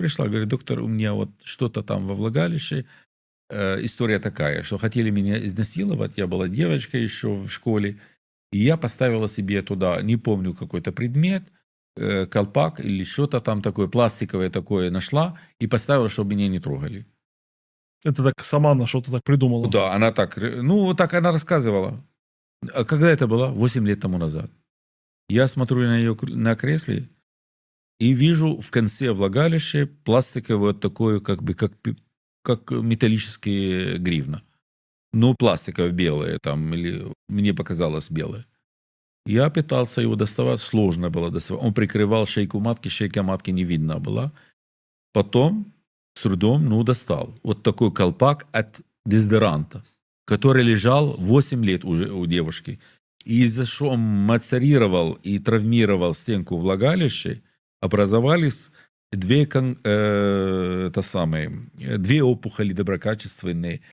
пришла, говорит, доктор, у меня вот что-то там во влагалище. История такая, что хотели меня изнасиловать, я была девочкой еще в школе, и я поставила себе туда, не помню, какой-то предмет, колпак или что-то там такое, пластиковое такое нашла, и поставила, чтобы меня не трогали. Это так сама на что-то так придумала. Да, она так, ну, вот так она рассказывала. А когда это было? 8 лет тому назад. Я смотрю на ее на кресле и вижу в конце влагалища пластиковое вот такое, как бы, как металлические гривна. Ну, пластиковое белое там, или мне показалось белое. Я пытался его доставать, сложно было доставать. Он прикрывал шейка матки не видно была. Потом с трудом, ну, достал. Вот такой колпак от дезодоранта, который лежал 8 лет уже у девушки. И из-за что он мацарировал и травмировал стенку влагалища, образовались две опухоли доброкачественные,